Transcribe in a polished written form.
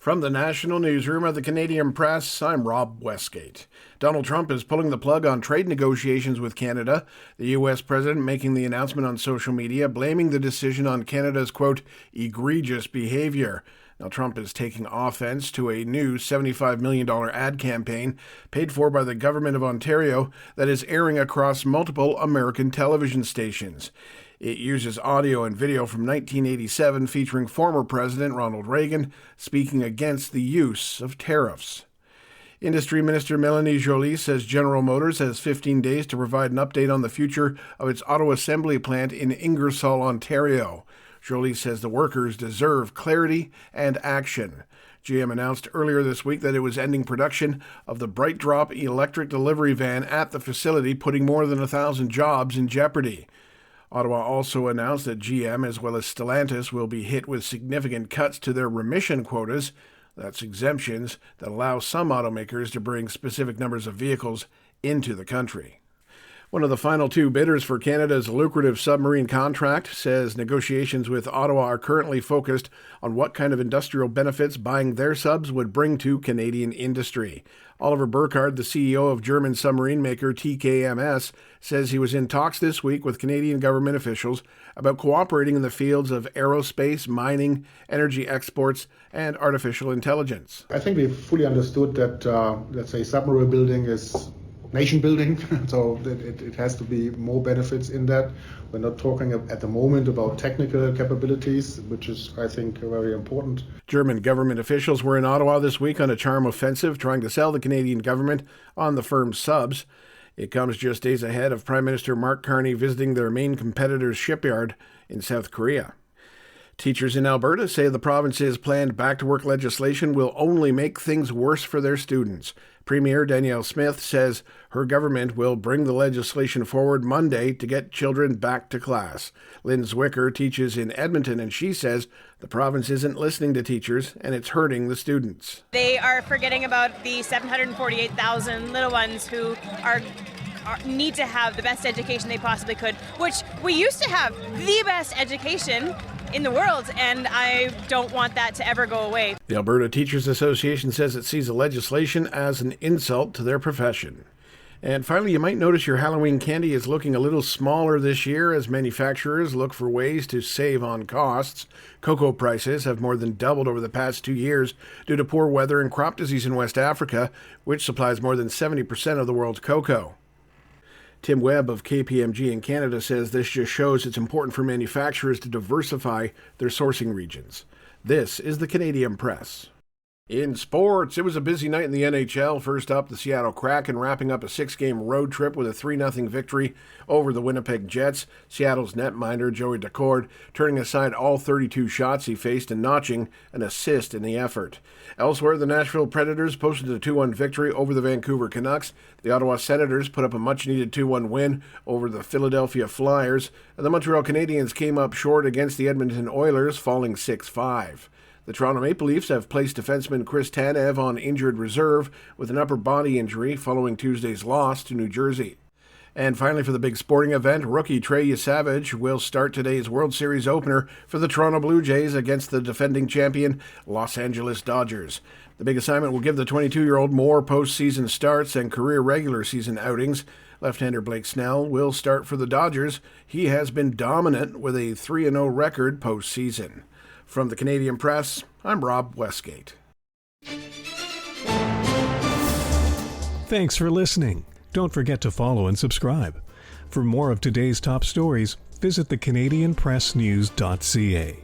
From the National Newsroom of the Canadian Press, I'm Rob Westgate. Donald Trump is pulling the plug on trade negotiations with Canada, the U.S. president making the announcement on social media, blaming the decision on Canada's, quote, egregious behavior. Now, Trump is taking offense to a new $75 million ad campaign paid for by the government of Ontario that is airing across multiple American television stations. It uses audio and video from 1987 featuring former President Ronald Reagan speaking against the use of tariffs. Industry Minister Mélanie Joly says General Motors has 15 days to provide an update on the future of its auto assembly plant in Ingersoll, Ontario. Joly says the workers deserve clarity and action. GM announced earlier this week that it was ending production of the Bright Drop electric delivery van at the facility, putting more than 1,000 jobs in jeopardy. Ottawa also announced that GM, as well as Stellantis, will be hit with significant cuts to their remission quotas. That's exemptions that allow some automakers to bring specific numbers of vehicles into the country. One of the final two bidders for Canada's lucrative submarine contract says negotiations with Ottawa are currently focused on what kind of industrial benefits buying their subs would bring to Canadian industry. Oliver Burkhard, the CEO of German submarine maker TKMS, says he was in talks this week with Canadian government officials about cooperating in the fields of aerospace, mining, energy exports, and artificial intelligence. I think we fully understood that, let's say, submarine building is nation building, so it has to be more benefits in that. We're not talking at the moment about technical capabilities, which is, I think, very important. German government officials were in Ottawa this week on a charm offensive, trying to sell the Canadian government on the firm's subs. It comes just days ahead of Prime Minister Mark Carney visiting their main competitor's shipyard in South Korea. Teachers in Alberta say the province's planned back-to-work legislation will only make things worse for their students. Premier Danielle Smith says her government will bring the legislation forward Monday to get children back to class. Lynn Zwicker teaches in Edmonton, and she says the province isn't listening to teachers and it's hurting the students. They are forgetting about the 748,000 little ones who need to have the best education they possibly could, which we used to have the best education in the world, and I don't want that to ever go away. The Alberta Teachers Association says it sees the legislation as an insult to their profession. And finally, you might notice your Halloween candy is looking a little smaller this year as manufacturers look for ways to save on costs. Cocoa prices have more than doubled over the past 2 years due to poor weather and crop disease in West Africa, which supplies more than 70% of the world's cocoa. Tim Webb of KPMG in Canada says this just shows it's important for manufacturers to diversify their sourcing regions. This is the Canadian Press. In sports, it was a busy night in the NHL. First up, the Seattle Kraken wrapping up a 6-game road trip with a 3-0 victory over the Winnipeg Jets. Seattle's netminder, Joey Daccord, turning aside all 32 shots he faced and notching an assist in the effort. Elsewhere, the Nashville Predators posted a 2-1 victory over the Vancouver Canucks. The Ottawa Senators put up a much-needed 2-1 win over the Philadelphia Flyers. And the Montreal Canadiens came up short against the Edmonton Oilers, falling 6-5. The Toronto Maple Leafs have placed defenseman Chris Tanev on injured reserve with an upper body injury following Tuesday's loss to New Jersey. And finally, for the big sporting event, rookie Trey Yesavage will start today's World Series opener for the Toronto Blue Jays against the defending champion Los Angeles Dodgers. The big assignment will give the 22-year-old more postseason starts and career regular season outings. Left-hander Blake Snell will start for the Dodgers. He has been dominant with a 3-0 record postseason. From the Canadian Press, I'm Rob Westgate. Thanks for listening. Don't forget to follow and subscribe. For more of today's top stories, visit thecanadianpressnews.ca.